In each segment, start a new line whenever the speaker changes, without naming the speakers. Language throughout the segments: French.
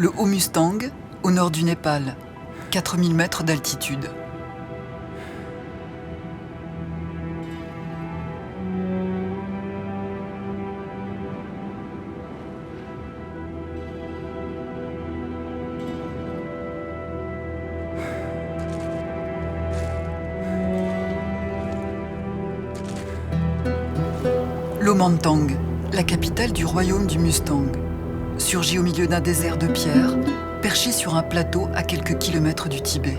le Haut Mustang, au nord du Népal, 4000 mètres d'altitude. L'Omantang, la capitale du royaume du Mustang, surgit au milieu d'un désert de pierre, perché sur un plateau à quelques kilomètres du Tibet.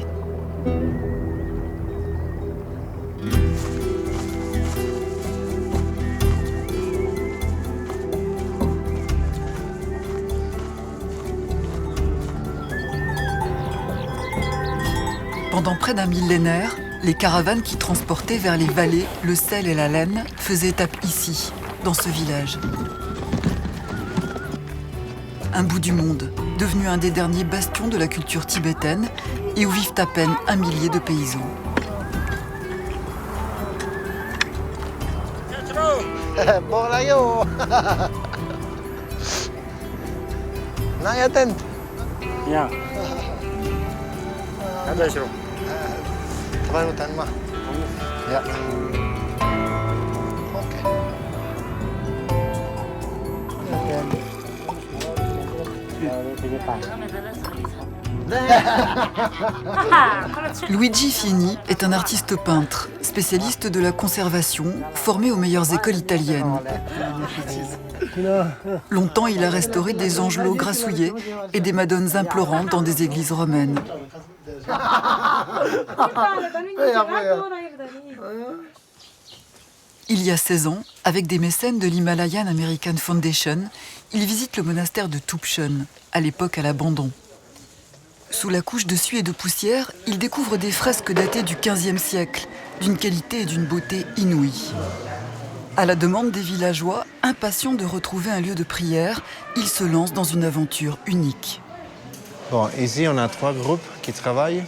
Pendant près d'un millénaire, les caravanes qui transportaient vers les vallées le sel et la laine faisaient étape ici, dans ce village. Un bout du monde, devenu un des derniers bastions de la culture tibétaine et où vivent à peine 1 millier de paysans. Luigi Fieni est un artiste peintre, spécialiste de la conservation, formé aux meilleures écoles italiennes. Longtemps, il a restauré des angelots grassouillés et des madones implorantes dans des églises romaines. Il y a 16 ans, avec des mécènes de l'Himalayan American Foundation, il visite le monastère de Tupshon, à l'époque à l'abandon. Sous la couche de suie et de poussière, il découvre des fresques datées du XVe siècle, d'une qualité et d'une beauté inouïes. À la demande des villageois, impatients de retrouver un lieu de prière, il se lance dans une aventure unique.
Bon, ici, on a 3 groupes qui travaillent.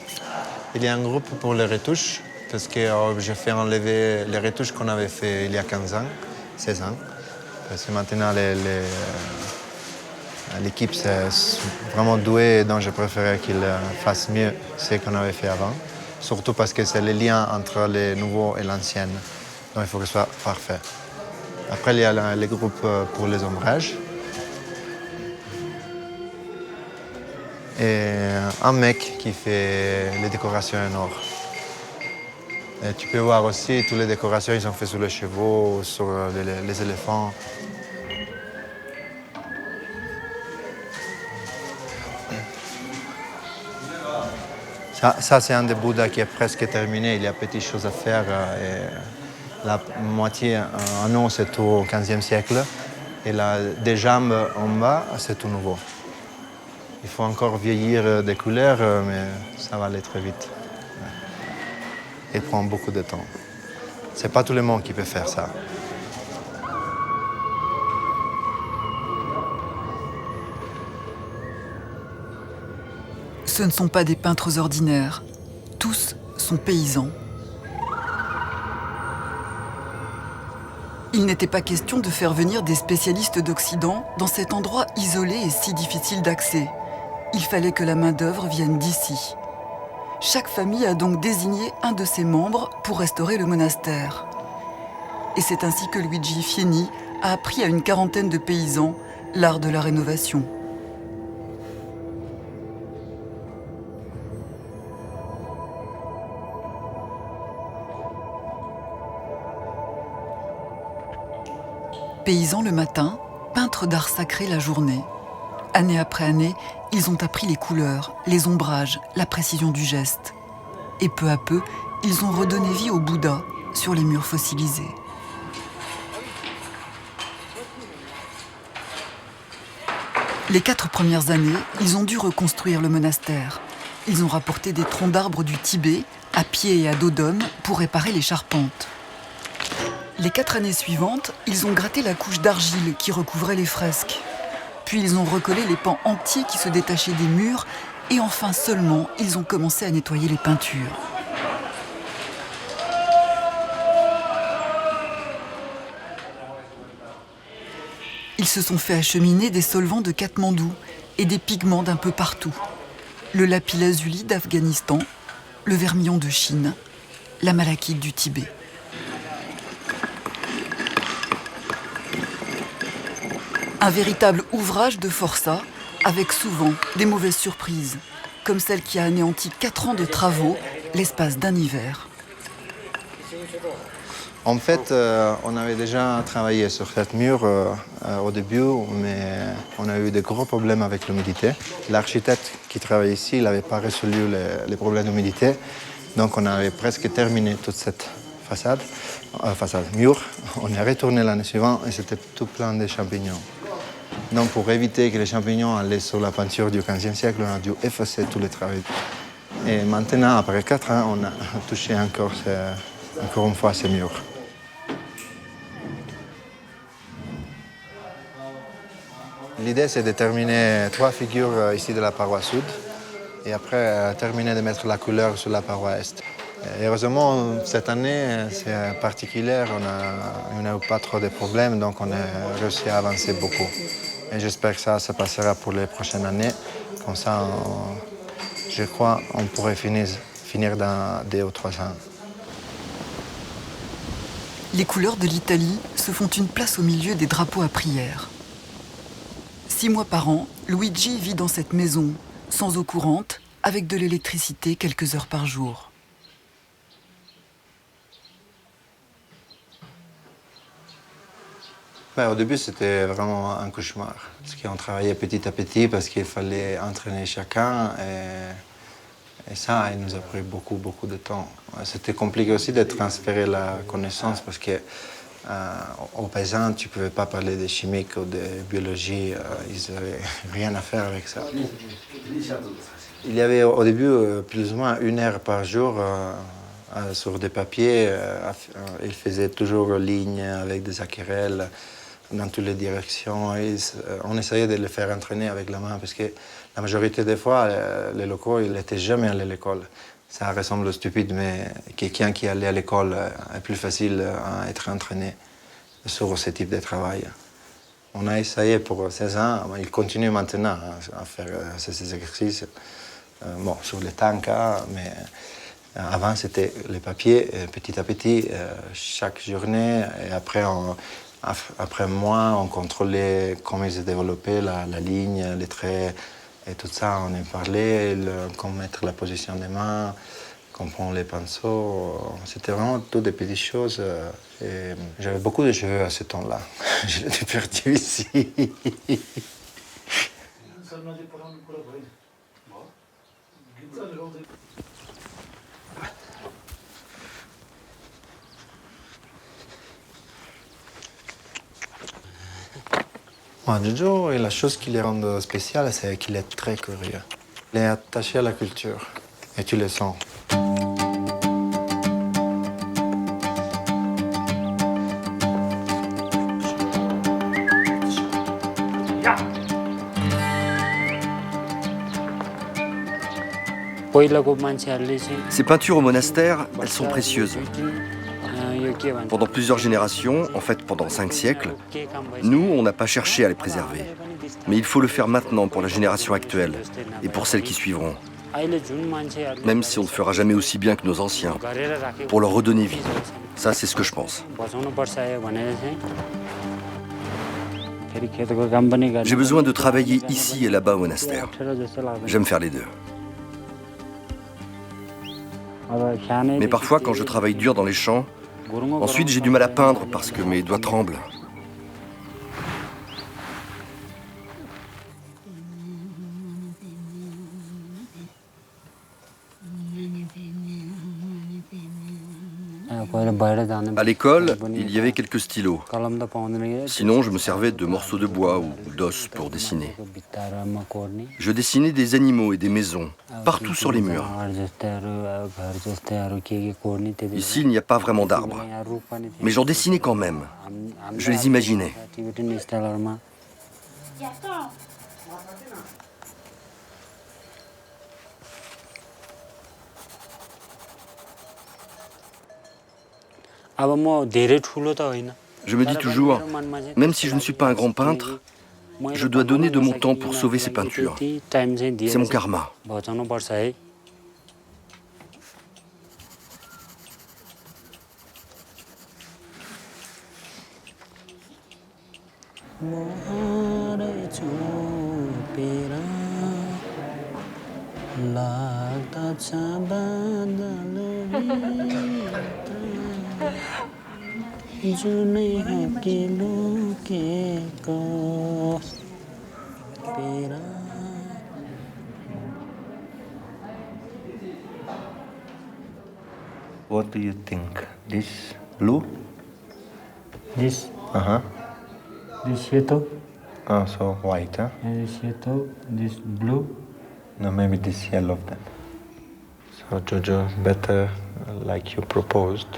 Il y a un groupe pour les retouches, parce que j'ai fait enlever les retouches qu'on avait fait il y a 15 ans, 16 ans. Parce que maintenant, l'équipe est vraiment douée, donc je préférais qu'ils fassent mieux ce qu'on avait fait avant. Surtout parce que c'est le lien entre le nouveau et l'ancien. Donc il faut que ce soit parfait. Après, il y a les groupes pour les ombrages. Et un mec qui fait les décorations en or. Et tu peux voir aussi toutes les décorations, ils ont fait sur les chevaux, sur les éléphants. Ça c'est un des Bouddhas qui est presque terminé. Il y a petites choses à faire. Et la moitié en haut, c'est tout au XVe siècle. Et des jambes en bas, c'est tout nouveau. Il faut encore vieillir des couleurs, mais ça va aller très vite. Il prend beaucoup de temps. C'est pas tout le monde qui peut faire ça.
Ce ne sont pas des peintres ordinaires. Tous sont paysans. Il n'était pas question de faire venir des spécialistes d'Occident dans cet endroit isolé et si difficile d'accès. Il fallait que la main-d'œuvre vienne d'ici. Chaque famille a donc désigné un de ses membres pour restaurer le monastère. Et c'est ainsi que Luigi Fieni a appris à une quarantaine de paysans l'art de la rénovation. Paysans le matin, peintres d'art sacré la journée. Année après année, ils ont appris les couleurs, les ombrages, la précision du geste. Et peu à peu, ils ont redonné vie au Bouddha sur les murs fossilisés. Les 4 premières années, ils ont dû reconstruire le monastère. Ils ont rapporté des troncs d'arbres du Tibet, à pied et à dos d'homme, pour réparer les charpentes. Les 4 années suivantes, ils ont gratté la couche d'argile qui recouvrait les fresques. Puis ils ont recollé les pans entiers qui se détachaient des murs et enfin seulement, ils ont commencé à nettoyer les peintures. Ils se sont fait acheminer des solvants de Katmandou et des pigments d'un peu partout. Le lapis-lazuli d'Afghanistan, le vermillon de Chine, la malachite du Tibet. Un véritable ouvrage de forçat, avec souvent des mauvaises surprises, comme celle qui a anéanti 4 ans de travaux l'espace d'un hiver.
En fait, on avait déjà travaillé sur cette mur au début, mais on a eu de gros problèmes avec l'humidité. L'architecte qui travaillait ici, il n'avait pas résolu les problèmes d'humidité. Donc on avait presque terminé toute cette mur. On est retourné l'année suivante et c'était tout plein de champignons. Donc pour éviter que les champignons allaient sur la peinture du XVe siècle, on a dû effacer tous les travaux. Et maintenant, après 4 ans, on a touché encore une fois ces murs. L'idée, c'est de terminer 3 figures ici de la paroi sud et après terminer de mettre la couleur sur la paroi est. Et heureusement, cette année, c'est particulier, on n'a eu pas trop de problèmes, donc on a réussi à avancer beaucoup. Et j'espère que ça passera pour les prochaines années. Comme ça, je crois qu'on pourrait finir dans 2 ou 3 ans.
Les couleurs de l'Italie se font une place au milieu des drapeaux à prière. 6 mois par an, Luigi vit dans cette maison, sans eau courante, avec de l'électricité quelques heures par jour.
Au début, c'était vraiment un cauchemar. Parce qu'on travaillait petit à petit, parce qu'il fallait entraîner chacun. Et ça, il nous a pris beaucoup, beaucoup de temps. C'était compliqué aussi de transférer la connaissance, parce que aux paysans, tu ne pouvais pas parler de chimique ou de biologie. Ils n'avaient rien à faire avec ça. Il y avait au début plus ou moins 1 heure par jour sur des papiers. Il faisait toujours ligne avec des aquarelles dans toutes les directions. On essayait de les faire entraîner avec la main parce que la majorité des fois, les locaux, ils n'étaient jamais allés à l'école. Ça ressemble stupide, mais quelqu'un qui allait à l'école est plus facile à être entraîné sur ce type de travail. On a essayé pour 16 ans, il continue maintenant à faire ces exercices. Sur les tanks, mais avant c'était les papiers, petit à petit, chaque journée. Et après un mois, on contrôlait comment ils se développaient, la ligne, les traits. Et tout ça, on en parlait, comment mettre la position des mains, comment prendre les pinceaux. C'était vraiment toutes des petites choses. Et j'avais beaucoup de cheveux à ce temps-là. Je les ai perdus ici. Jojo, la chose qui le rend spécial, c'est qu'il est très curieux. Il est attaché à la culture, et tu le sens.
Ces peintures au monastère, elles sont précieuses. Pendant plusieurs générations, en fait pendant 5 siècles, nous, on n'a pas cherché à les préserver. Mais il faut le faire maintenant pour la génération actuelle et pour celles qui suivront. Même si on ne fera jamais aussi bien que nos anciens, pour leur redonner vie. Ça, c'est ce que je pense. J'ai besoin de travailler ici et là-bas au monastère. J'aime faire les deux. Mais parfois, quand je travaille dur dans les champs, ensuite j'ai du mal à peindre parce que mes doigts tremblent. À l'école, il y avait quelques stylos. Sinon, je me servais de morceaux de bois ou d'os pour dessiner. Je dessinais des animaux et des maisons, partout sur les murs. Ici, il n'y a pas vraiment d'arbres. Mais j'en dessinais quand même. Je les imaginais. Je me dis toujours, même si je ne suis pas un grand peintre, Je dois donner de mon temps pour sauver ces peintures. C'est mon karma.
What do you think? This blue?
This
Uh-huh.
this yellow
Oh, so white, huh?
and this yellow, this blue.
No, maybe this yellow then. So Jojo, better like you proposed.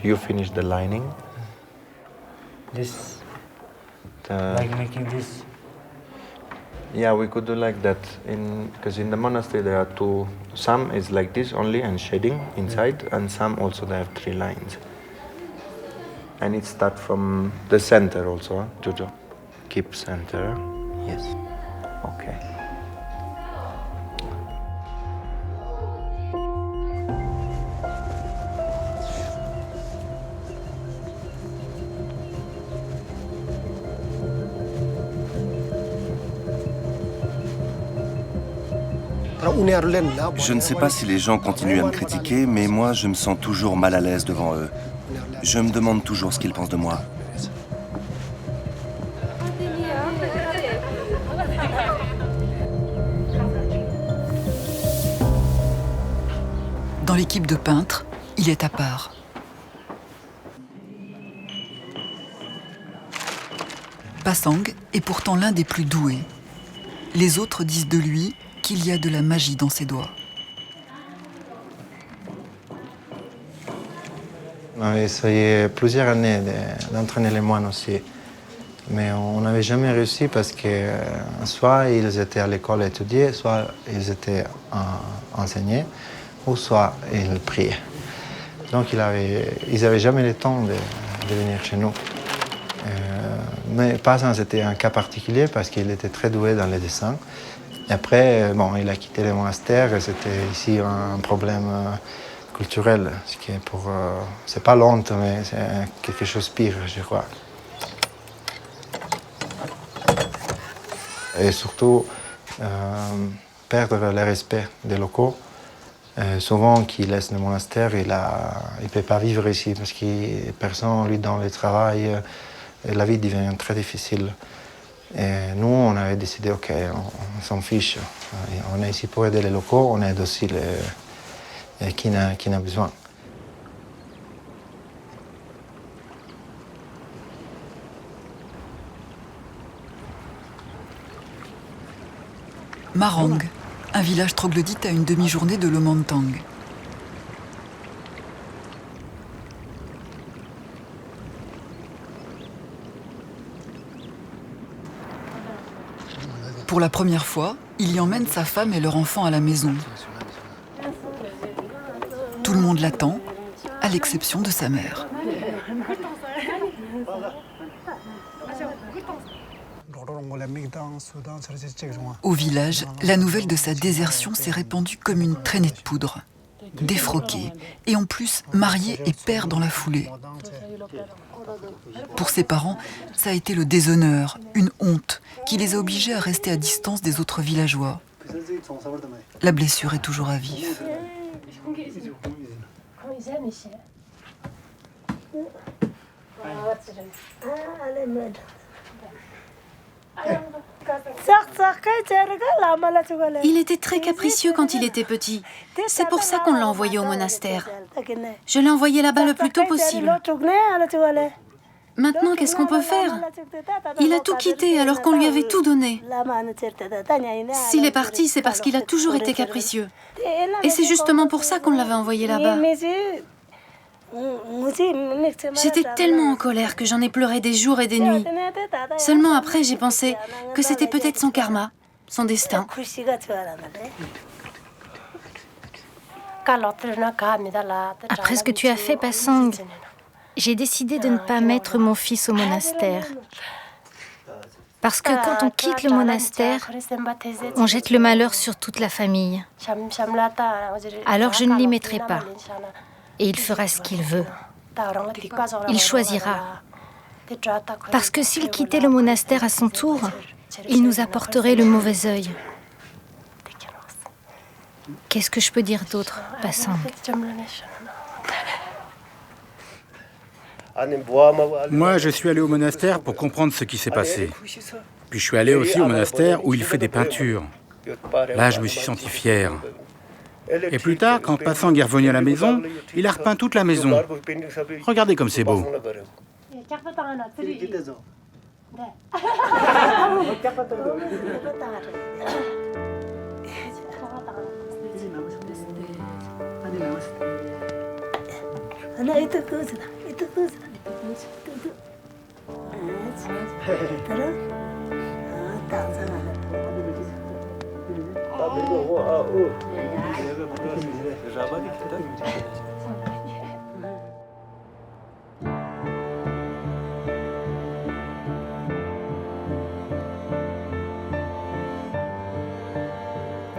You finish the lining.
This
The-
like making this.
Yeah, we could do like that because in the monastery there are two. Some is like this only and shading inside, and some also they have 3 lines. And it starts from the center also, huh, Jojo? Keep center. Yes. Okay.
Je ne sais pas si les gens continuent à me critiquer, mais moi, je me sens toujours mal à l'aise devant eux. Je me demande toujours ce qu'ils pensent de moi.
Dans l'équipe de peintres, il est à part. Pasang est pourtant l'un des plus doués. Les autres disent de lui qu'il y a de la magie dans ses doigts.
On avait essayé plusieurs années d'entraîner les moines aussi. Mais on n'avait jamais réussi parce que soit ils étaient à l'école à étudier, soit ils étaient enseignés, ou soit ils priaient. Donc ils n'avaient jamais le temps de venir chez nous. Mais Pasang, c'était un cas particulier parce qu'il était très doué dans les dessins. Et après, bon, il a quitté le monastère et c'était ici un problème culturel. Ce qui est c'est pas l'honte, mais c'est quelque chose de pire, je crois. Et surtout, perdre le respect des locaux. Souvent, qui laisse le monastère, il ne peut pas vivre ici parce que personne lui donne le travail. Et la vie devient très difficile. Et nous, on avait décidé, OK, on s'en fiche. On est ici pour aider les locaux, on aide aussi qui n'a besoin.
Marang, un village troglodyte à une demi-journée de Lomantang. Pour la première fois, il y emmène sa femme et leur enfant à la maison. Tout le monde l'attend, à l'exception de sa mère. Au village, la nouvelle de sa désertion s'est répandue comme une traînée de poudre. Défroqué, et en plus marié et père dans la foulée. Pour ses parents, ça a été le déshonneur, une honte, qui les a obligés à rester à distance des autres villageois. La blessure est toujours à vif.
Il était très capricieux quand il était petit. C'est pour ça qu'on l'a envoyé au monastère. Je l'ai envoyé là-bas le plus tôt possible. Maintenant, qu'est-ce qu'on peut faire? Il a tout quitté alors qu'on lui avait tout donné. S'il est parti, c'est parce qu'il a toujours été capricieux. Et c'est justement pour ça qu'on l'avait envoyé là-bas. J'étais tellement en colère que j'en ai pleuré des jours et des nuits. Seulement après, j'ai pensé que c'était peut-être son karma, son destin.
Après ce que tu as fait, Pasang, j'ai décidé de ne pas mettre mon fils au monastère. Parce que quand on quitte le monastère, on jette le malheur sur toute la famille. Alors je ne l'y mettrai pas. Et il fera ce qu'il veut. Il choisira. Parce que s'il quittait le monastère à son tour, il nous apporterait le mauvais œil. Qu'est-ce que je peux dire d'autre, Pasang?
Moi, je suis allé au monastère pour comprendre ce qui s'est passé. Puis je suis allé aussi au monastère où il fait des peintures. Là, je me suis senti fier. Et plus tard, quand Pasang est revenu à la maison, il a repeint toute la maison. Regardez comme c'est beau.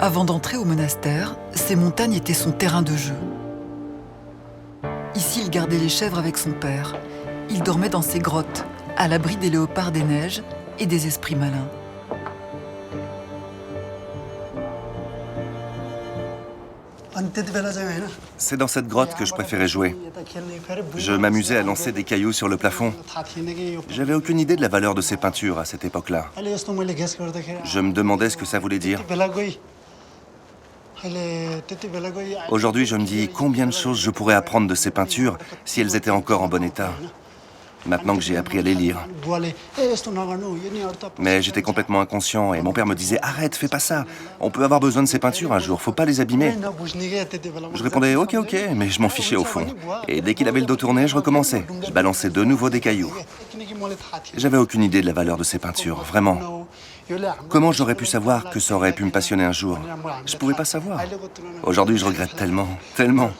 Avant d'entrer au monastère, ces montagnes étaient son terrain de jeu. Ici, il gardait les chèvres avec son père. Il dormait dans ses grottes, à l'abri des léopards des neiges et des esprits malins.
C'est dans cette grotte que je préférais jouer. Je m'amusais à lancer des cailloux sur le plafond. J'avais aucune idée de la valeur de ces peintures à cette époque-là. Je me demandais ce que ça voulait dire. Aujourd'hui, je me dis combien de choses je pourrais apprendre de ces peintures si elles étaient encore en bon état. Maintenant que j'ai appris à les lire. Mais j'étais complètement inconscient et mon père me disait « Arrête, fais pas ça. On peut avoir besoin de ces peintures un jour, faut pas les abîmer. » Je répondais « Ok, ok », mais je m'en fichais au fond. Et dès qu'il avait le dos tourné, je recommençais. Je balançais de nouveau des cailloux. J'avais aucune idée de la valeur de ces peintures, vraiment. Comment j'aurais pu savoir que ça aurait pu me passionner un jour? Je pouvais pas savoir. Aujourd'hui, je regrette tellement, tellement.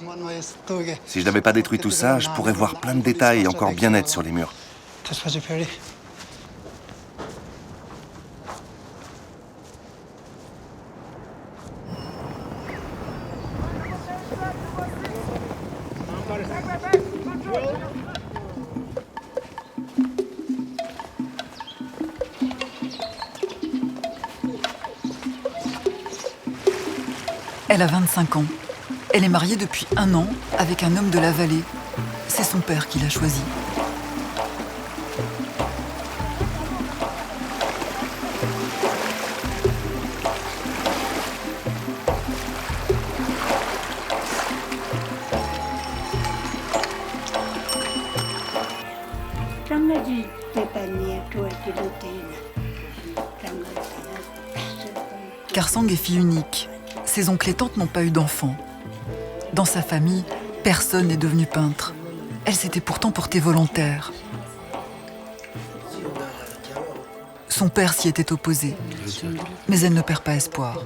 Si je n'avais pas détruit tout ça, je pourrais voir plein de détails encore bien nets sur les murs.
Elle a 25 ans. Elle est mariée depuis 1 an avec un homme de la vallée. C'est son père qui l'a choisie. Karsang est fille unique. Ses oncles et tantes n'ont pas eu d'enfants. Dans sa famille, personne n'est devenu peintre. Elle s'était pourtant portée volontaire. Son père s'y était opposé. Mais elle ne perd pas espoir.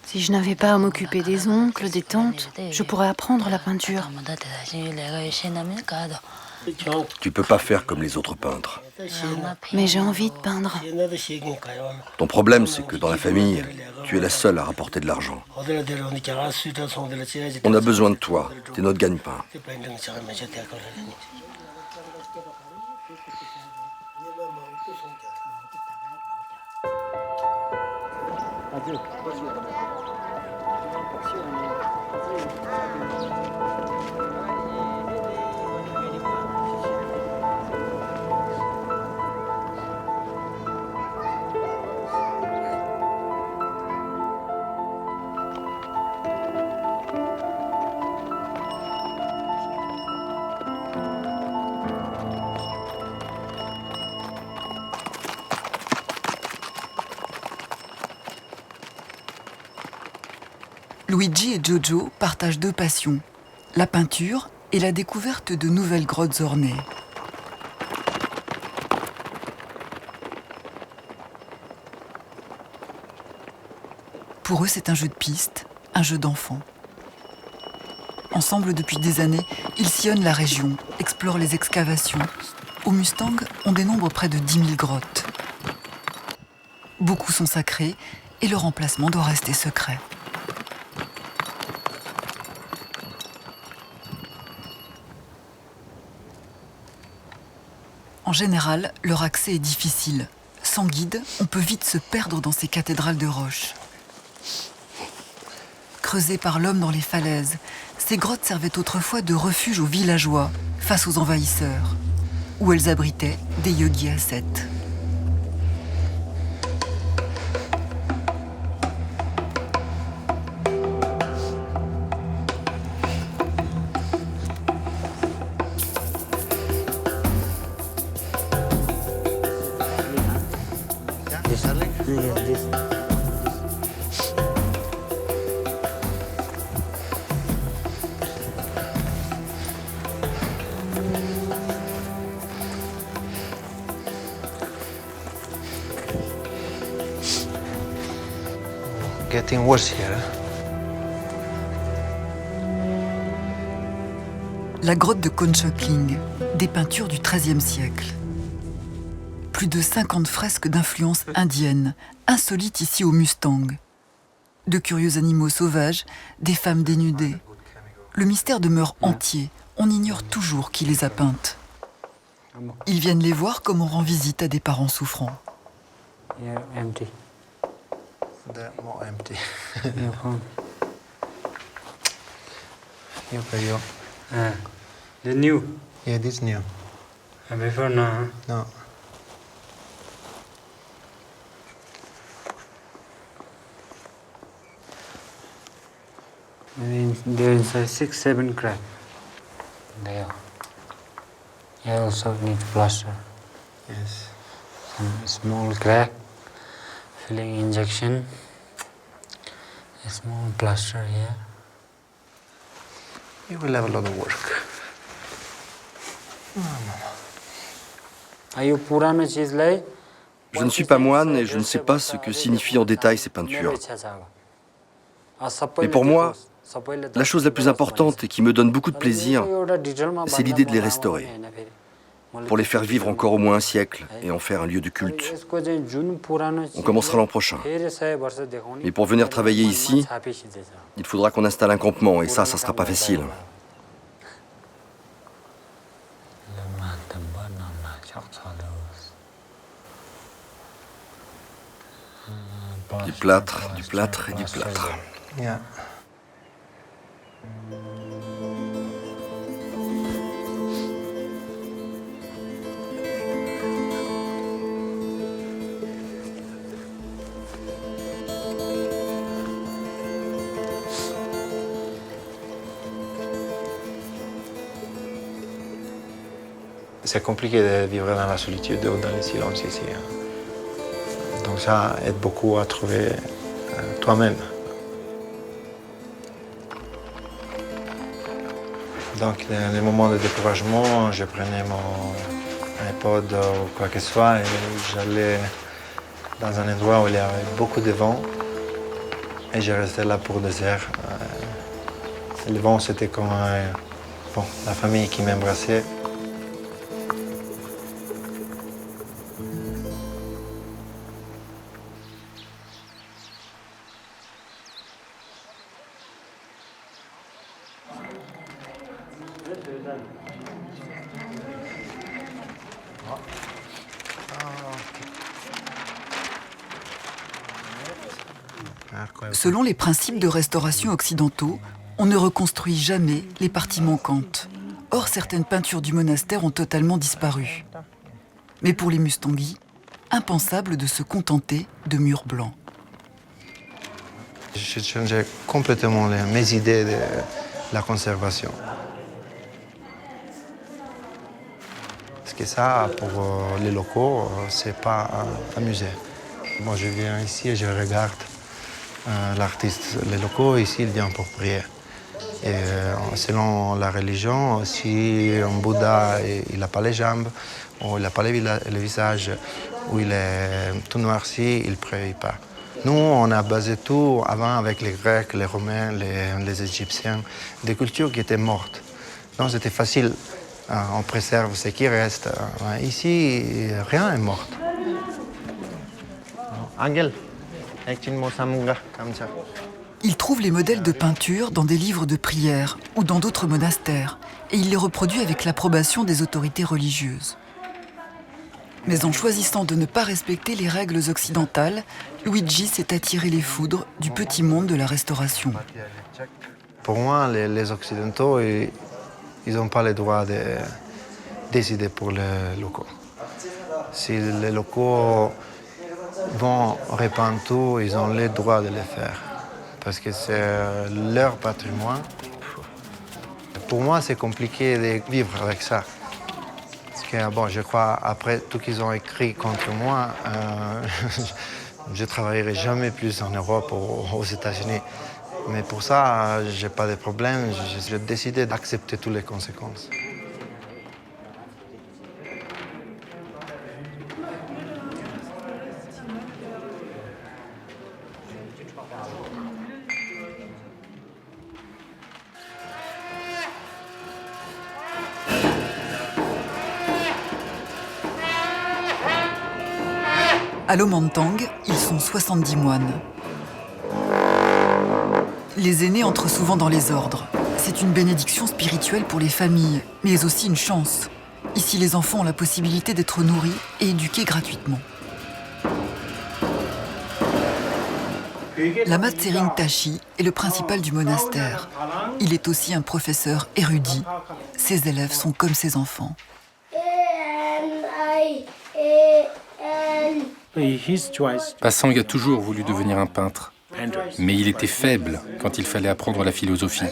Si je n'avais pas à m'occuper des oncles, des tantes, je pourrais apprendre la peinture.
Tu peux pas faire comme les autres peintres.
Mais j'ai envie de peindre.
Ton problème, c'est que dans la famille, tu es la seule à rapporter de l'argent. On a besoin de toi. T'es notre gagne-pain.
Luigi et Jojo partagent 2 passions, la peinture et la découverte de nouvelles grottes ornées. Pour eux, c'est un jeu de piste, un jeu d'enfant. Ensemble, depuis des années, ils sillonnent la région, explorent les excavations. Au Mustang, on dénombre près de 10 000 grottes. Beaucoup sont sacrées et leur emplacement doit rester secret. En général, leur accès est difficile. Sans guide, on peut vite se perdre dans ces cathédrales de roches. Creusées par l'homme dans les falaises, ces grottes servaient autrefois de refuge aux villageois face aux envahisseurs, où elles abritaient des yogis ascètes.
Getting worse here.
La grotte de Konchokling, des peintures du XIIIe siècle. Plus de 50 fresques d'influence indienne, insolites ici au Mustang. De curieux animaux sauvages, des femmes dénudées. Le mystère demeure entier, on ignore toujours qui les a peintes. Ils viennent les voir comme on rend visite à des parents souffrants.
Yeah, empty.
They're more empty.
Yeah, home. The new.
Yeah, this new.
Before now. Huh?
No.
There inside 6-7 crack. There. Yeah, also need plaster.
Yes.
Some small crack. Filling injection. A small plaster here.
You will have a lot of work.
Je ne suis pas moine et je ne sais pas ce que signifient en détail ces peintures. Mais pour moi, la chose la plus importante et qui me donne beaucoup de plaisir, c'est l'idée de les restaurer, pour les faire vivre encore au moins un siècle et en faire un lieu de culte. On commencera l'an prochain. Mais pour venir travailler ici, il faudra qu'on installe un campement et ça sera pas facile. Du plâtre, du plâtre et du plâtre.
Yeah. C'est compliqué de vivre dans la solitude ou dans le silence ici. Donc ça aide beaucoup à trouver toi-même. Donc dans les moments de découragement, je prenais mon iPod ou quoi que ce soit et j'allais dans un endroit où il y avait beaucoup de vent et je restais là pour des heures. Le vent, c'était comme la famille qui m'embrassait.
Selon les principes de restauration occidentaux, on ne reconstruit jamais les parties manquantes. Or, certaines peintures du monastère ont totalement disparu. Mais pour les Mustangis, impensable de se contenter de murs blancs.
J'ai changé complètement mes idées de la conservation. Parce que ça, pour les locaux, c'est pas un musée. Moi, je viens ici et je regarde l'artiste. Les locaux, ici, ils viennent pour prier. Et selon la religion, si un Bouddha il n'a pas les jambes, ou il n'a pas le visage, ou il est tout noirci, il ne prie pas. Nous, on a basé tout avant avec les Grecs, les Romains, les Égyptiens, des cultures qui étaient mortes. Donc c'était facile, on préserve ce qui reste. Ici, rien n'est mort. Angel, comme ça.
Il trouve les modèles de peinture dans des livres de prière ou dans d'autres monastères et il les reproduit avec l'approbation des autorités religieuses. Mais en choisissant de ne pas respecter les règles occidentales, Luigi s'est attiré les foudres du petit monde de la restauration.
Pour moi, les Occidentaux, ils n'ont pas le droit de décider pour les locaux. Si les locaux vont répandre tout, ils ont le droit de le faire. Parce que c'est leur patrimoine. Pour moi, c'est compliqué de vivre avec ça. Parce que, bon, je crois, après tout qu'ils ont écrit contre moi, je ne travaillerai jamais plus en Europe ou aux États-Unis. Mais pour ça, je n'ai pas de problème. J'ai décidé d'accepter toutes les conséquences.
À Lomantang, ils sont 70 moines. Les aînés entrent souvent dans les ordres. C'est une bénédiction spirituelle pour les familles, mais aussi une chance. Ici, les enfants ont la possibilité d'être nourris et éduqués gratuitement. Lama Tsering Tashi est le principal du monastère. Il est aussi un professeur érudit. Ses élèves sont comme ses enfants.
Pasang a toujours voulu devenir un peintre, mais il était faible quand il fallait apprendre la philosophie.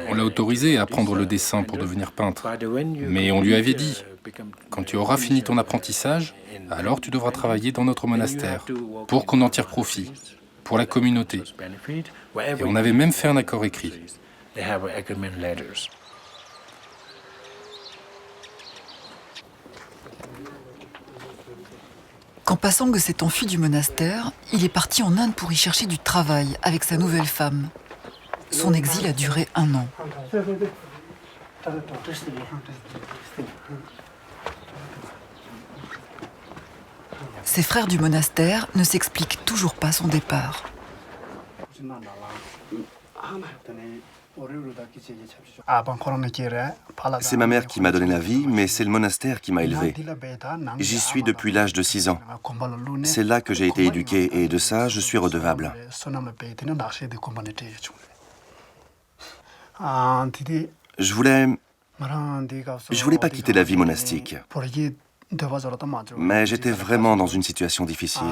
On l'a autorisé à apprendre le dessin pour devenir peintre, mais on lui avait dit « Quand tu auras fini ton apprentissage, alors tu devras travailler dans notre monastère pour qu'on en tire profit, pour la communauté. » Et on avait même fait un accord écrit.
Quand Pasang s'est enfui du monastère, il est parti en Inde pour y chercher du travail avec sa nouvelle femme. Son exil a duré 1 an. Ses frères du monastère ne s'expliquent toujours pas son départ.
C'est ma mère qui m'a donné la vie, mais c'est le monastère qui m'a élevé. J'y suis depuis l'âge de 6 ans. C'est là que j'ai été éduqué et de ça, je suis redevable. Je voulais pas quitter la vie monastique. Mais j'étais vraiment dans une situation difficile.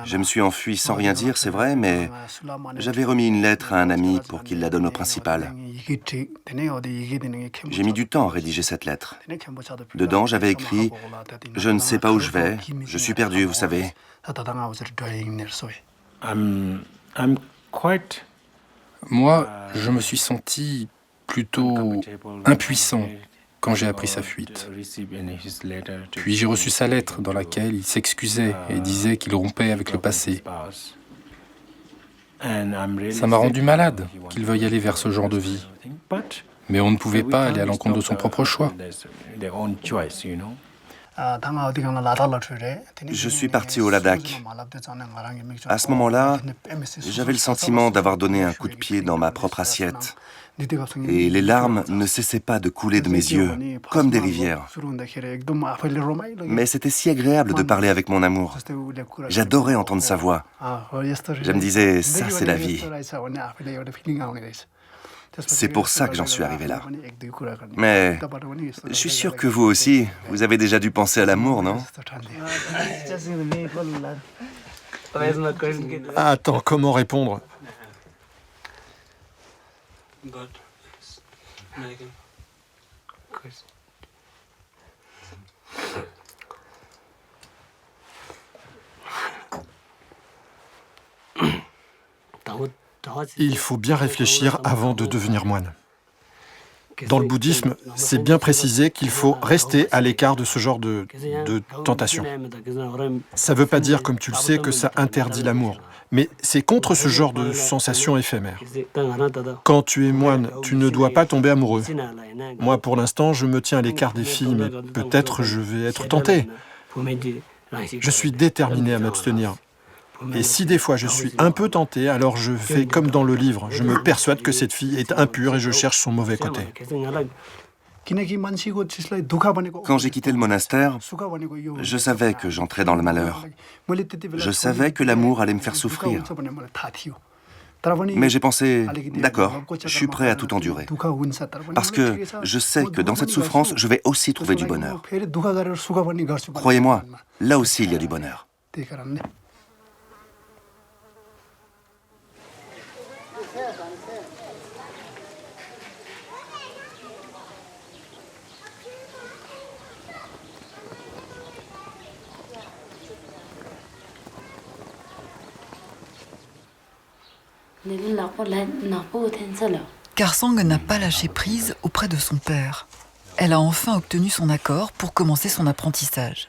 Je me suis enfui sans rien dire, c'est vrai, mais j'avais remis une lettre à un ami pour qu'il la donne au principal. J'ai mis du temps à rédiger cette lettre. Dedans, j'avais écrit « Je ne sais pas où je vais, je suis perdu, vous savez. »
Moi, je me suis senti plutôt impuissant quand j'ai appris sa fuite. Puis j'ai reçu sa lettre dans laquelle il s'excusait et disait qu'il rompait avec le passé. Ça m'a rendu malade qu'il veuille aller vers ce genre de vie. Mais on ne pouvait pas aller à l'encontre de son propre choix.
Je suis parti au Ladakh. À ce moment-là, j'avais le sentiment d'avoir donné un coup de pied dans ma propre assiette. Et les larmes ne cessaient pas de couler de mes yeux, comme des rivières. Mais c'était si agréable de parler avec mon amour. J'adorais entendre sa voix. Je me disais, ça c'est la vie. C'est pour ça que j'en suis arrivé là. Mais je suis sûr que vous aussi, vous avez déjà dû penser à l'amour, non?
Attends, comment répondre? Il faut bien réfléchir avant de devenir moine. Dans le bouddhisme, c'est bien précisé qu'il faut rester à l'écart de ce genre de tentation. Ça ne veut pas dire, comme tu le sais, que ça interdit l'amour, mais c'est contre ce genre de sensations éphémères. Quand tu es moine, tu ne dois pas tomber amoureux. Moi, pour l'instant, je me tiens à l'écart des filles, mais peut-être je vais être tenté. Je suis déterminé à m'abstenir. Et si des fois je suis un peu tenté, alors je fais comme dans le livre. Je me persuade que cette fille est impure et je cherche son mauvais côté.
Quand j'ai quitté le monastère, je savais que j'entrais dans le malheur. Je savais que l'amour allait me faire souffrir. Mais j'ai pensé, d'accord, je suis prêt à tout endurer. Parce que je sais que dans cette souffrance, je vais aussi trouver du bonheur. Croyez-moi, là aussi il y a du bonheur.
Karsang n'a pas lâché prise auprès de son père. Elle a enfin obtenu son accord pour commencer son apprentissage.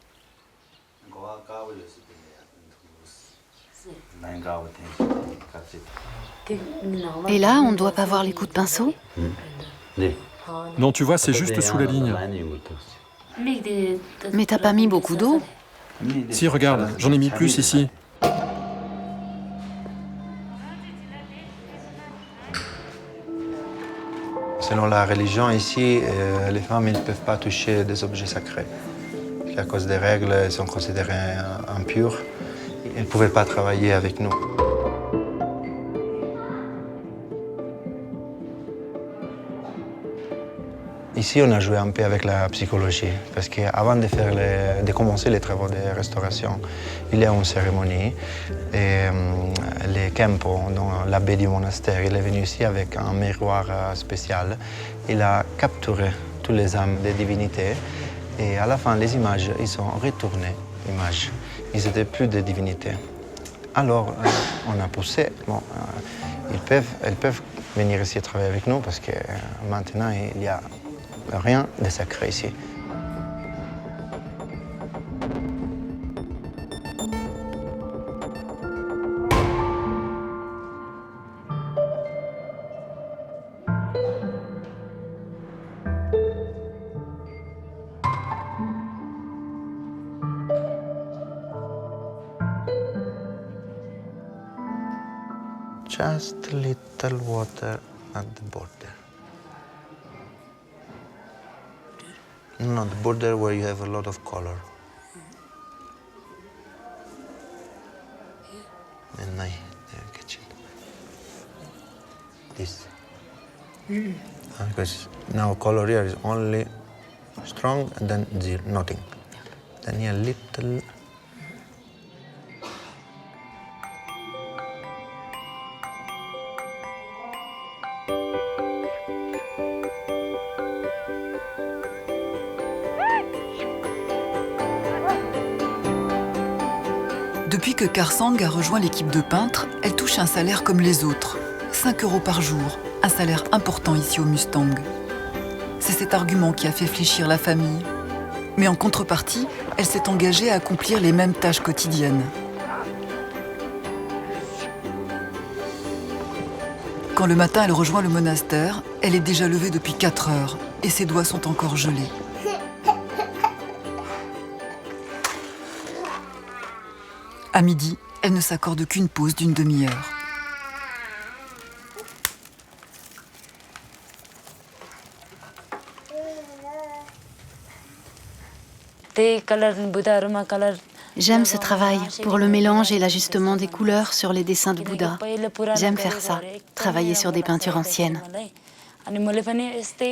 Et là, on ne doit pas voir les coups de pinceau?
Non, tu vois, c'est juste sous la ligne.
Mais t'as pas mis beaucoup d'eau?
Si, regarde, j'en ai mis plus ici.
Selon la religion, ici, les femmes ne peuvent pas toucher des objets sacrés. À cause des règles, elles sont considérées impures. Elles ne pouvaient pas travailler avec nous. Ici, on a joué un peu avec la psychologie, parce qu'avant de commencer les travaux de restauration, il y a une cérémonie. Et le Kempo, l'abbé du monastère, il est venu ici avec un miroir spécial. Il a capturé toutes les âmes des divinités. Et à la fin, les images, ils sont retournées, images. Ils n'étaient plus des divinités. Alors, on a poussé. Bon, elles peuvent venir ici travailler avec nous, parce que maintenant, il n'y a rien de sacré ici. Just a little water at the border. No, the border where you have a lot of color. And I catch it. This. Because now color here is only strong and then zero, nothing. Then here little.
Depuis que Karsang a rejoint l'équipe de peintres, elle touche un salaire comme les autres. 5 € par jour, un salaire important ici au Mustang. C'est cet argument qui a fait fléchir la famille. Mais en contrepartie, elle s'est engagée à accomplir les mêmes tâches quotidiennes. Quand le matin elle rejoint le monastère, elle est déjà levée depuis 4 heures et ses doigts sont encore gelés. À midi, elle ne s'accorde qu'une pause d'une demi-heure.
J'aime ce travail pour le mélange et l'ajustement des couleurs sur les dessins de Bouddha. J'aime faire ça, travailler sur des peintures anciennes.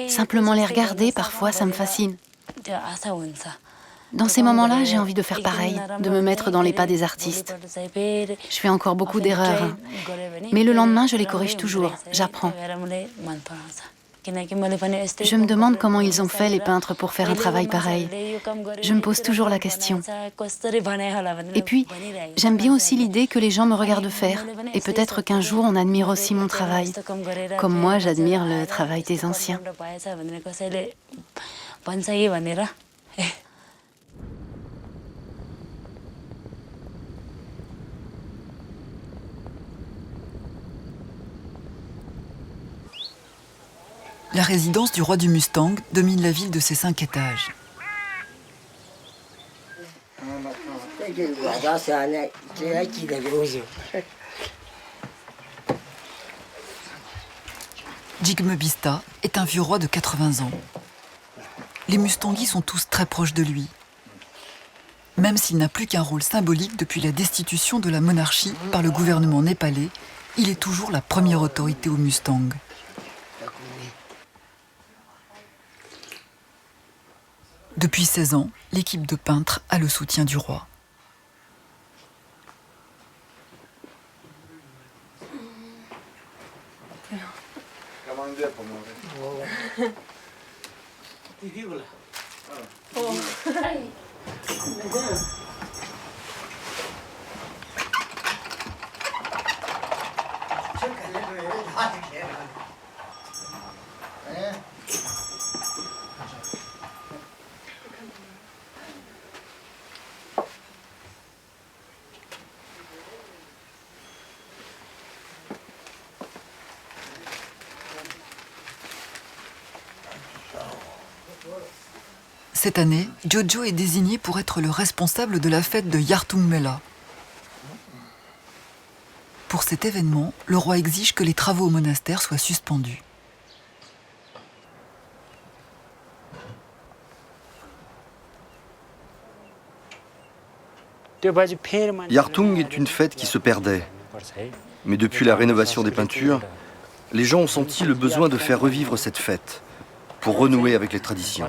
Simplement les regarder, parfois, ça me fascine. Dans ces moments-là, j'ai envie de faire pareil, de me mettre dans les pas des artistes. Je fais encore beaucoup d'erreurs, mais le lendemain, je les corrige toujours, j'apprends. Je me demande comment ils ont fait, les peintres, pour faire un travail pareil. Je me pose toujours la question. Et puis, j'aime bien aussi l'idée que les gens me regardent faire. Et peut-être qu'un jour, on admire aussi mon travail. Comme moi, j'admire le travail des anciens.
La résidence du roi du Mustang domine la ville de ses 5 étages. Jigme Bista est un vieux roi de 80 ans. Les Mustangis sont tous très proches de lui. Même s'il n'a plus qu'un rôle symbolique depuis la destitution de la monarchie par le gouvernement népalais, il est toujours la première autorité au Mustang. Depuis 16 ans, l'équipe de peintres a le soutien du roi. Cette année, Jojo est désigné pour être le responsable de la fête de Yartung Mela. Pour cet événement, le roi exige que les travaux au monastère soient suspendus.
Yartung est une fête qui se perdait. Mais depuis la rénovation des peintures, les gens ont senti le besoin de faire revivre cette fête pour renouer avec les traditions.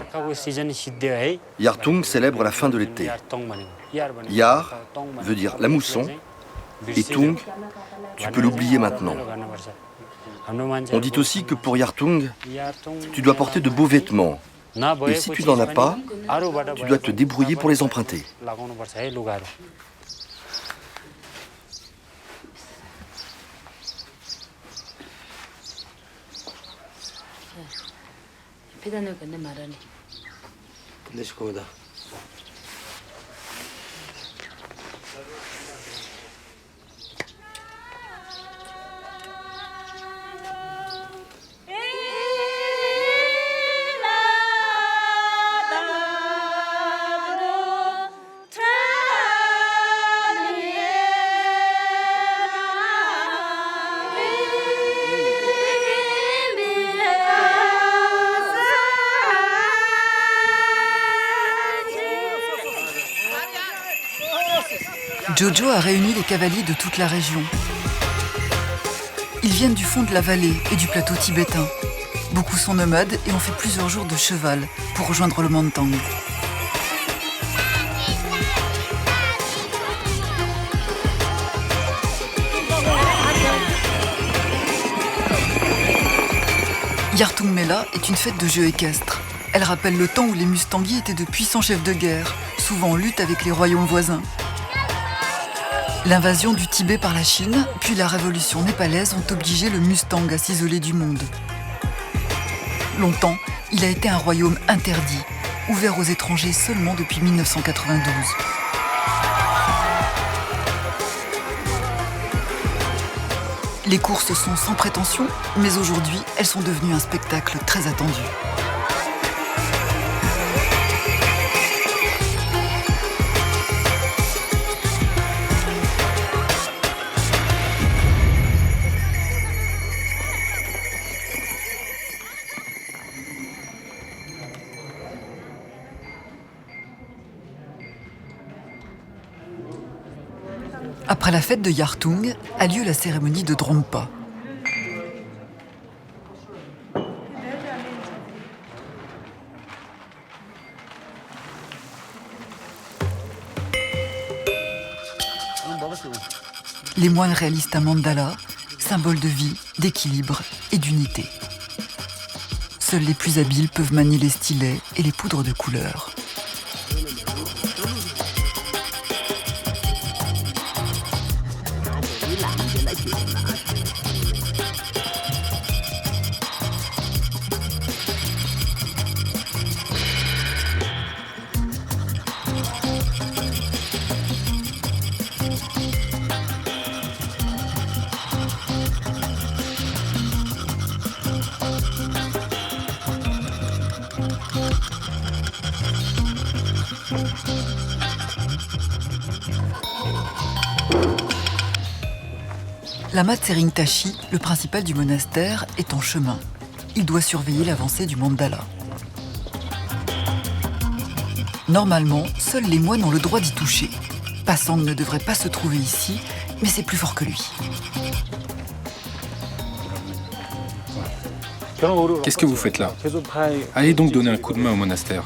Yartung célèbre la fin de l'été. Yar veut dire la mousson, et Tung, tu peux l'oublier maintenant. On dit aussi que pour Yartung, tu dois porter de beaux vêtements. Et si tu n'en as pas, tu dois te débrouiller pour les emprunter.
Jojo a réuni les cavaliers de toute la région. Ils viennent du fond de la vallée et du plateau tibétain. Beaucoup sont nomades et ont fait plusieurs jours de cheval pour rejoindre le Mantang. Yartung Mela est une fête de jeux équestres. Elle rappelle le temps où les Mustangis étaient de puissants chefs de guerre, souvent en lutte avec les royaumes voisins. L'invasion du Tibet par la Chine, puis la révolution népalaise ont obligé le Mustang à s'isoler du monde. Longtemps, il a été un royaume interdit, ouvert aux étrangers seulement depuis 1992. Les courses sont sans prétention, mais aujourd'hui, elles sont devenues un spectacle très attendu. Après la fête de Yartung, a lieu la cérémonie de Drompa. Les moines réalisent un mandala, symbole de vie, d'équilibre et d'unité. Seuls les plus habiles peuvent manier les stylets et les poudres de couleur. Lama Tsering Tashi, le principal du monastère, est en chemin. Il doit surveiller l'avancée du mandala. Normalement, seuls les moines ont le droit d'y toucher. Pasang ne devrait pas se trouver ici, mais c'est plus fort que lui.
Qu'est-ce que vous faites là? Allez donc donner un coup de main au monastère.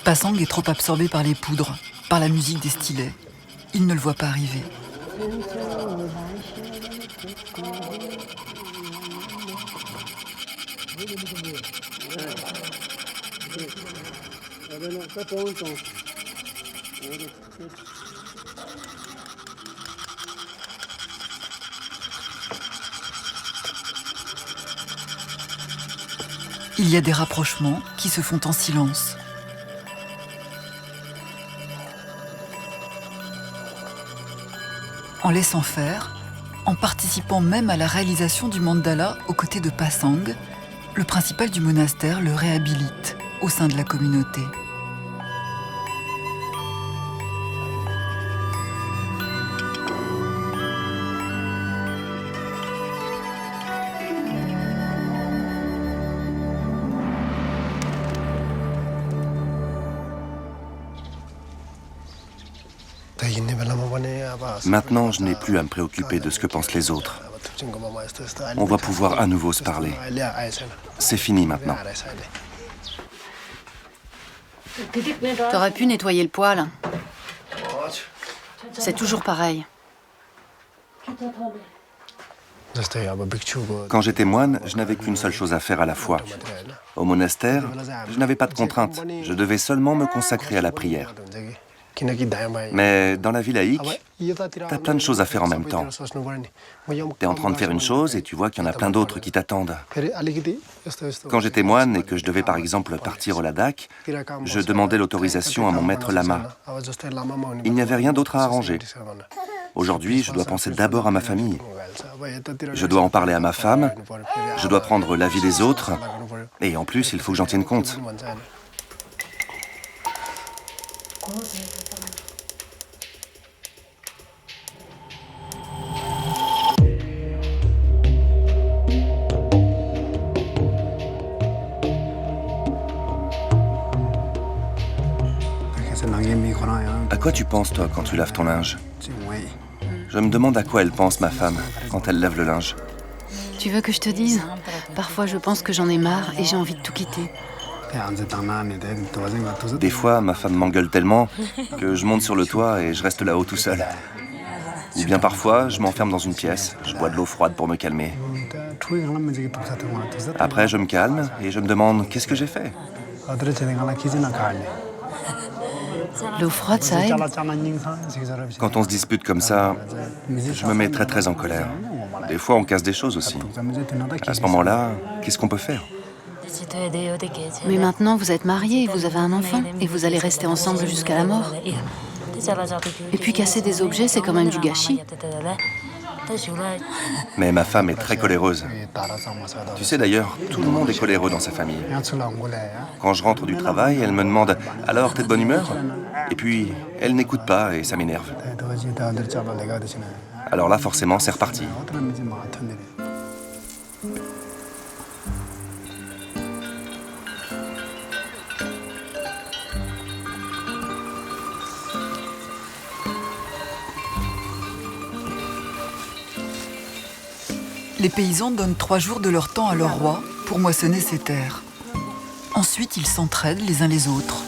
Pasang est trop absorbé par les poudres, par la musique des stylets. Il ne le voit pas arriver. Il y a des rapprochements qui se font en silence. En laissant faire, en participant même à la réalisation du mandala aux côtés de Pasang, le principal du monastère le réhabilite au sein de la communauté.
Maintenant, je n'ai plus à me préoccuper de ce que pensent les autres. On va pouvoir à nouveau se parler. C'est fini maintenant.
T'aurais pu nettoyer le poêle. C'est toujours pareil.
Quand j'étais moine, je n'avais qu'une seule chose à faire à la fois. Au monastère, je n'avais pas de contraintes. Je devais seulement me consacrer à la prière. Mais dans la vie laïque, t'as plein de choses à faire en même temps. T'es en train de faire une chose et tu vois qu'il y en a plein d'autres qui t'attendent. Quand j'étais moine et que je devais par exemple partir au Ladakh, je demandais l'autorisation à mon maître lama. Il n'y avait rien d'autre à arranger. Aujourd'hui, je dois penser d'abord à ma famille. Je dois en parler à ma femme, je dois prendre l'avis des autres, et en plus, il faut que j'en tienne compte. À quoi tu penses, toi, quand tu laves ton linge? Je me demande à quoi elle pense, ma femme, quand elle lave le linge.
Tu veux que je te dise? Parfois, je pense que j'en ai marre et j'ai envie de tout quitter.
Des fois, ma femme m'engueule tellement que je monte sur le toit et je reste là-haut tout seul. Ou bien parfois, je m'enferme dans une pièce, je bois de l'eau froide pour me calmer. Après, je me calme et je me demande qu'est-ce que j'ai fait.
L'eau froide, ça aide.
Quand on se dispute comme ça, je me mets très très en colère. Des fois, on casse des choses aussi. À ce moment-là, qu'est-ce qu'on peut faire?
Mais maintenant, vous êtes mariés, vous avez un enfant, et vous allez rester ensemble jusqu'à la mort. Et puis casser des objets, c'est quand même du gâchis.
Mais ma femme est très coléreuse. Tu sais d'ailleurs, tout le monde est coléreux dans sa famille. Quand je rentre du travail, elle me demande « Alors, t'es de bonne humeur ?» Et puis, elle n'écoute pas et ça m'énerve. Alors là, forcément, c'est reparti.
Les paysans donnent 3 jours de leur temps à leur roi pour moissonner ses terres. Ensuite, ils s'entraident les uns les autres.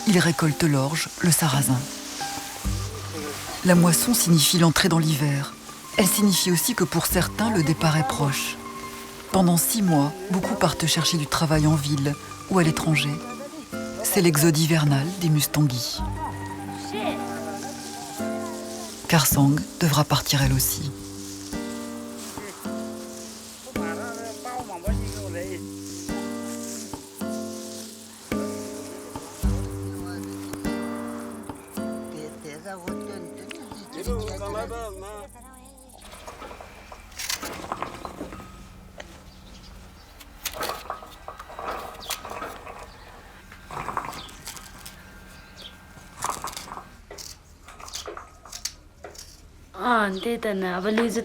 Ils récoltent l'orge, le sarrasin. La moisson signifie l'entrée dans l'hiver. Elle signifie aussi que pour certains, le départ est proche. Pendant 6 mois, beaucoup partent chercher du travail en ville ou à l'étranger. C'est l'exode hivernal des Mustangis. Karsang devra partir elle aussi.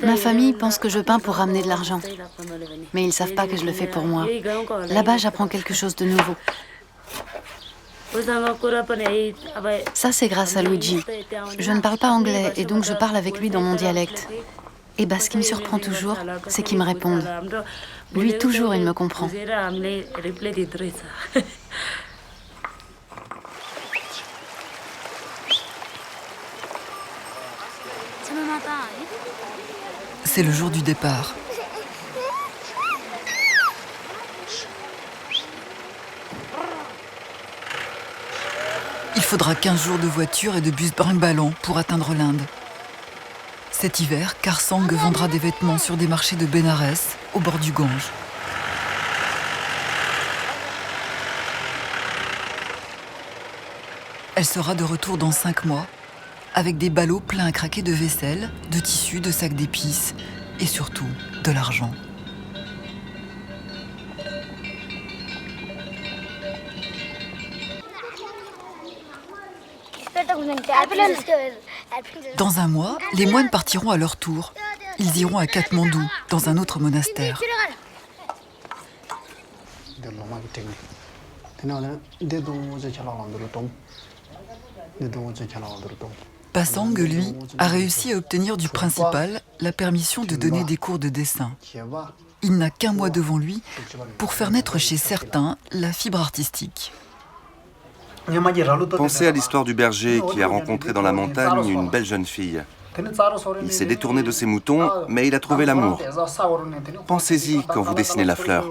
Ma famille pense que je peins pour ramener de l'argent. Mais ils ne savent pas que je le fais pour moi. Là-bas, j'apprends quelque chose de nouveau. Ça, c'est grâce à Luigi. Je ne parle pas anglais et donc je parle avec lui dans mon dialecte. Et ce qui me surprend toujours, c'est qu'il me réponde. Lui, toujours, il me comprend.
C'est le jour du départ. Il faudra 15 jours de voiture et de bus brinque-ballant pour atteindre l'Inde. Cet hiver, Karsang vendra des vêtements sur des marchés de Bénarès, au bord du Gange. Elle sera de retour dans 5 mois, avec des ballots pleins à craquer de vaisselle, de tissus, de sacs d'épices et surtout de l'argent. Dans un mois, les moines partiront à leur tour. Ils iront à Katmandou, dans un autre monastère. Pasang, lui, a réussi à obtenir du principal la permission de donner des cours de dessin. Il n'a qu'un mois devant lui pour faire naître chez certains la fibre artistique.
Pensez à l'histoire du berger qui a rencontré dans la montagne une belle jeune fille. Il s'est détourné de ses moutons, mais il a trouvé l'amour. Pensez-y quand vous dessinez la fleur.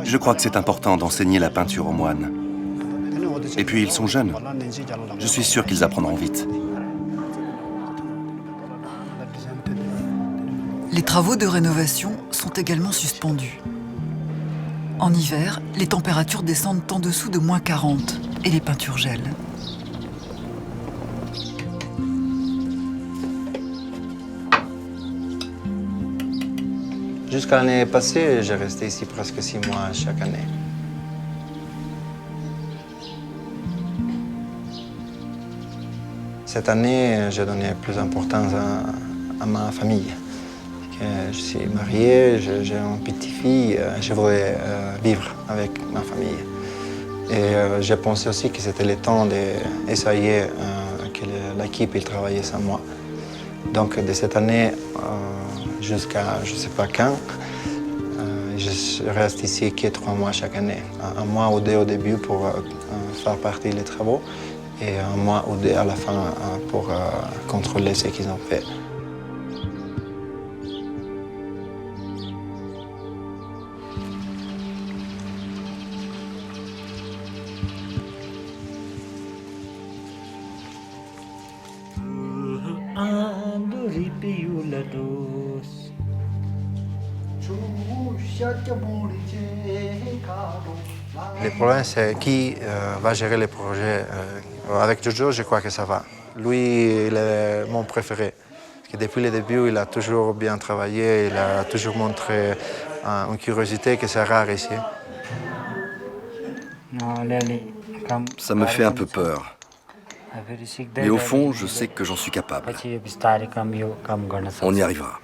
Je crois que c'est important d'enseigner la peinture aux moines. Et puis ils sont jeunes. Je suis sûr qu'ils apprendront vite.
Les travaux de rénovation sont également suspendus. En hiver, les températures descendent en dessous de -40 et les peintures gèlent.
Jusqu'à l'année passée, j'ai resté ici presque 6 mois chaque année. Cette année, j'ai donné plus d'importance à ma famille. Je suis marié, j'ai une petite fille, je voulais vivre avec ma famille. Et j'ai pensé aussi que c'était le temps d'essayer que l'équipe travaillait sans moi. Donc de cette année jusqu'à je ne sais pas quand, je reste ici que 3 mois chaque année. Un mois ou 2 au début pour faire partie des travaux et un mois ou 2 à la fin pour contrôler ce qu'ils ont fait. Le problème, c'est qui va gérer les projets. Avec Jojo, je crois que ça va. Lui, il est mon préféré. Parce que depuis le début, il a toujours bien travaillé, il a toujours montré une curiosité que c'est rare ici.
Ça me fait un peu peur. Mais au fond, je sais que j'en suis capable. On y arrivera.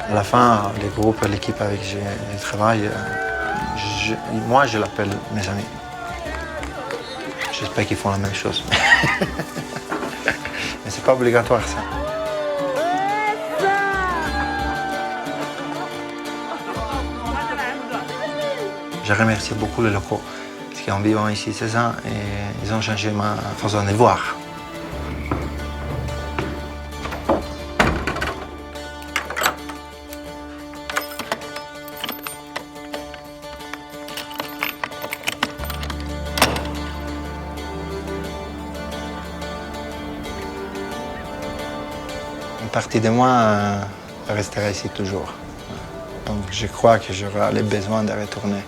À la fin, les groupes, l'équipe avec qui je travaille, moi je l'appelle mes amis. J'espère qu'ils font la même chose. Mais c'est pas obligatoire ça. Je remercie beaucoup les locaux, parce qu'en vivant ici 16 ans, ils ont changé ma façon de voir. Une partie de moi restera ici toujours. Donc je crois que j'aurai le besoin de retourner.